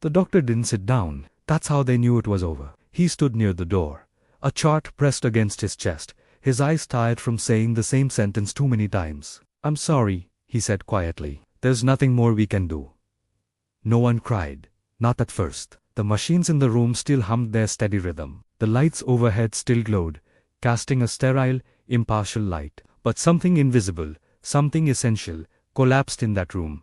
The doctor didn't sit down. That's how they knew it was over. He stood near the door, a chart pressed against his chest, his eyes tired from saying the same sentence too many times. "I'm sorry," he said quietly. "There's nothing more we can do." No one cried. Not at first. The machines in the room still hummed their steady rhythm. The lights overhead still glowed, casting a sterile, impartial light. But something invisible, something essential, collapsed in that room.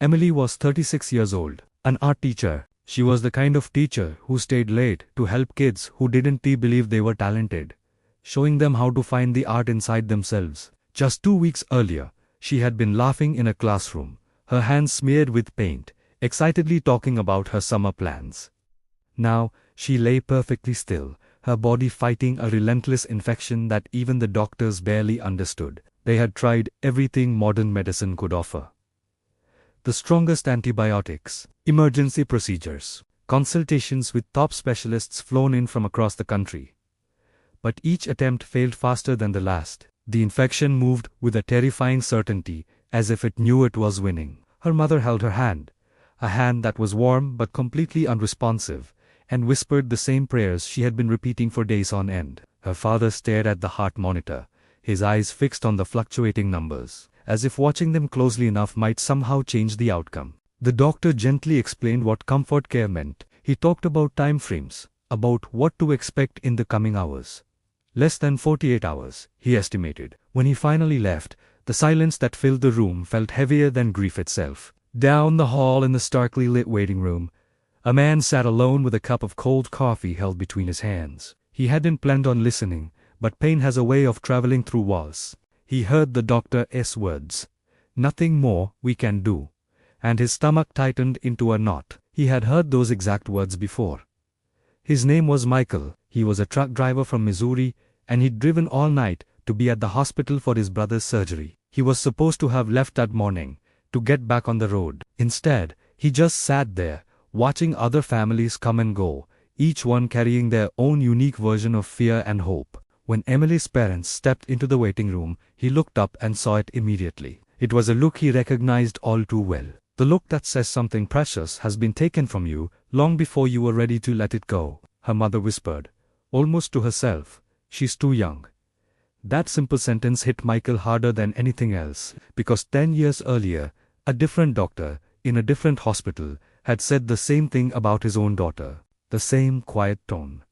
Emily was 36 years old, an art teacher. She was the kind of teacher who stayed late to help kids who didn't believe they were talented, showing them how to find the art inside themselves. Just 2 weeks earlier, she had been laughing in a classroom, her hands smeared with paint, excitedly talking about her summer plans. Now, she lay perfectly still, her body fighting a relentless infection that even the doctors barely understood. They had tried everything modern medicine could offer. The strongest antibiotics, emergency procedures, consultations with top specialists flown in from across the country. But each attempt failed faster than the last. The infection moved with a terrifying certainty, as if it knew it was winning. Her mother held her hand, a hand that was warm but completely unresponsive, and whispered the same prayers she had been repeating for days on end. Her father stared at the heart monitor, his eyes fixed on the fluctuating numbers, as if watching them closely enough might somehow change the outcome. The doctor gently explained what comfort care meant. He talked about time frames, about what to expect in the coming hours. Less than 48 hours, he estimated. When he finally left, the silence that filled the room felt heavier than grief itself. Down the hall in the starkly lit waiting room, a man sat alone with a cup of cold coffee held between his hands. He hadn't planned on listening, but pain has a way of traveling through walls. He heard the doctor's words, "Nothing more we can do," and his stomach tightened into a knot. He had heard those exact words before. His name was Michael. He was a truck driver from Missouri, and he'd driven all night to be at the hospital for his brother's surgery. He was supposed to have left that morning, to get back on the road. Instead, he just sat there, watching other families come and go, each one carrying their own unique version of fear and hope. When Emily's parents stepped into the waiting room, he looked up and saw it immediately. It was a look he recognized all too well. The look that says something precious has been taken from you long before you were ready to let it go, her mother whispered, almost to herself. "She's too young." That simple sentence hit Michael harder than anything else, because 10 years earlier, a different doctor, in a different hospital, had said the same thing about his own daughter. The same quiet tone.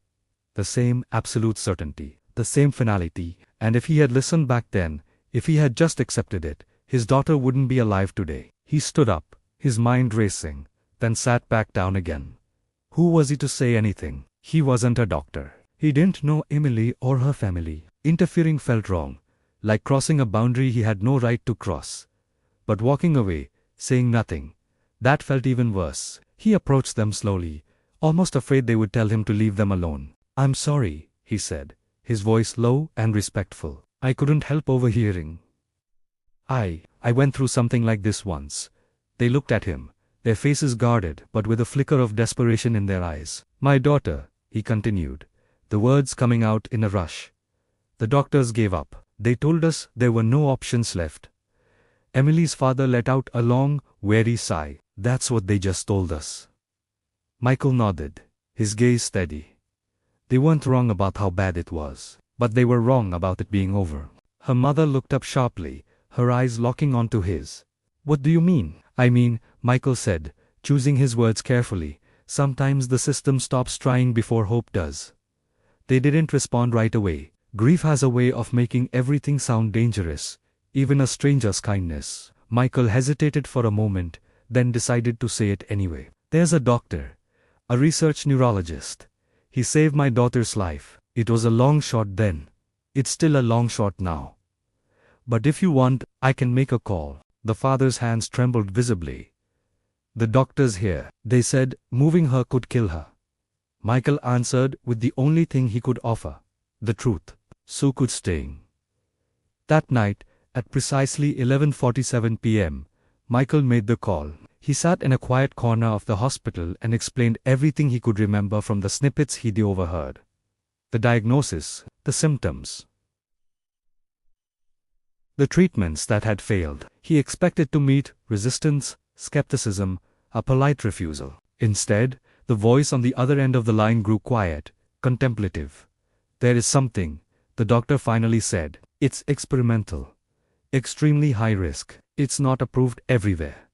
The same absolute certainty. The same finality. And if he had listened back then, if he had just accepted it, his daughter wouldn't be alive today. He stood up, his mind racing, then sat back down again. Who was he to say anything? He wasn't a doctor. He didn't know Emily or her family. Interfering felt wrong, like crossing a boundary he had no right to cross. But walking away, saying nothing, that felt even worse. He approached them slowly, almost afraid they would tell him to leave them alone. "I'm sorry," he said, his voice low and respectful. "I couldn't help overhearing. I went through something like this once." They looked at him, their faces guarded but with a flicker of desperation in their eyes. "My daughter," he continued, the words coming out in a rush. "The doctors gave up. They told us there were no options left." Emily's father let out a long, weary sigh. "That's what they just told us." Michael nodded, his gaze steady. They weren't wrong about how bad it was, but they were wrong about it being over. Her mother looked up sharply, her eyes locking onto his. "What do you mean?" "I mean," Michael said, choosing his words carefully, "sometimes the system stops trying before hope does." They didn't respond right away. Grief has a way of making everything sound dangerous, even a stranger's kindness. Michael hesitated for a moment, then decided to say it anyway. "There's a doctor, a research neurologist. He saved my daughter's life. It was a long shot then. It's still a long shot now. But if you want, I can make a call." The father's hands trembled visibly. "The doctors here, they said moving her could kill her." Michael answered with the only thing he could offer, the truth. So could staying. That night, at precisely 11:47 p.m., Michael made the call. He sat in a quiet corner of the hospital and explained everything he could remember from the snippets he'd overheard. The diagnosis, the symptoms, the treatments that had failed. He expected to meet resistance, skepticism, a polite refusal. Instead, the voice on the other end of the line grew quiet, contemplative. "There is something," the doctor finally said. "It's experimental. Extremely high risk. It's not approved everywhere."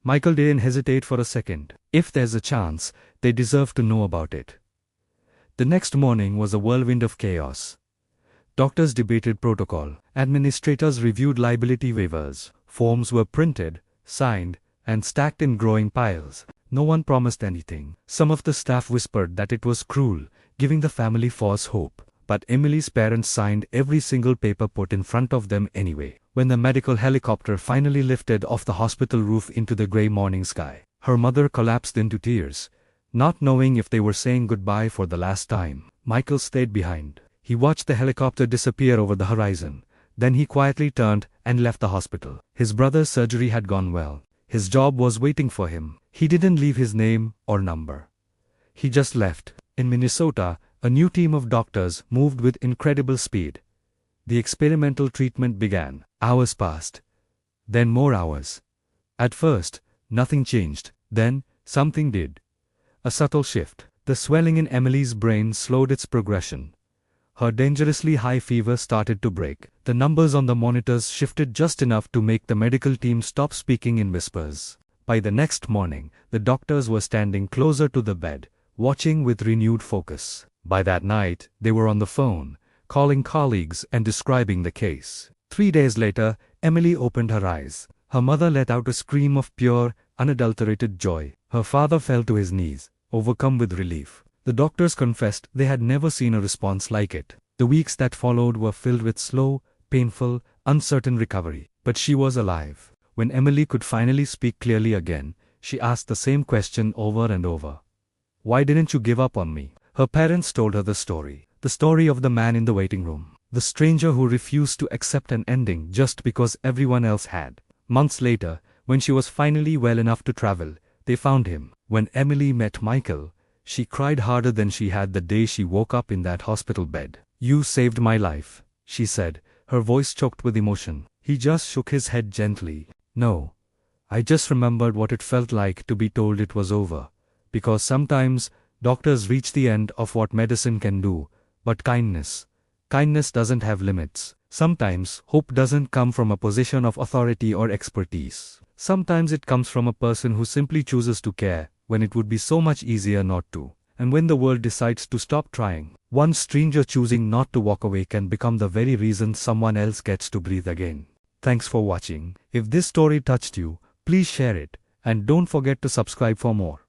Michael didn't hesitate for a second. If there's a chance, they deserve to know about it. The next morning was a whirlwind of chaos. Doctors debated protocol. Administrators reviewed liability waivers. Forms were printed, signed, and stacked in growing piles. No one promised anything. Some of the staff whispered that it was cruel, giving the family false hope. But Emily's parents signed every single paper put in front of them anyway. When the medical helicopter finally lifted off the hospital roof into the grey morning sky, her mother collapsed into tears, not knowing if they were saying goodbye for the last time. Michael stayed behind. He watched the helicopter disappear over the horizon. Then he quietly turned and left the hospital. His brother's surgery had gone well. His job was waiting for him. He didn't leave his name or number. He just left. In Minnesota, a new team of doctors moved with incredible speed. The experimental treatment began. Hours passed. Then more hours. At first, nothing changed. Then, something did. A subtle shift. The swelling in Emily's brain slowed its progression. Her dangerously high fever started to break. The numbers on the monitors shifted just enough to make the medical team stop speaking in whispers. By the next morning, the doctors were standing closer to the bed, watching with renewed focus. By that night, they were on the phone, calling colleagues and describing the case. 3 days later, Emily opened her eyes. Her mother let out a scream of pure, unadulterated joy. Her father fell to his knees, overcome with relief. The doctors confessed they had never seen a response like it. The weeks that followed were filled with slow, painful, uncertain recovery. But she was alive. When Emily could finally speak clearly again, she asked the same question over and over. "Why didn't you give up on me?" Her parents told her the story. The story of the man in the waiting room. The stranger who refused to accept an ending just because everyone else had. Months later, when she was finally well enough to travel, they found him. When Emily met Michael, she cried harder than she had the day she woke up in that hospital bed. "You saved my life," she said, her voice choked with emotion. He just shook his head gently. "No. I just remembered what it felt like to be told it was over. Because sometimes, doctors reach the end of what medicine can do, but kindness doesn't have limits. Sometimes, hope doesn't come from a position of authority or expertise. Sometimes it comes from a person who simply chooses to care, when it would be so much easier not to. And when the world decides to stop trying, one stranger choosing not to walk away can become the very reason someone else gets to breathe again." Thanks for watching. If this story touched you, please share it, and don't forget to subscribe for more.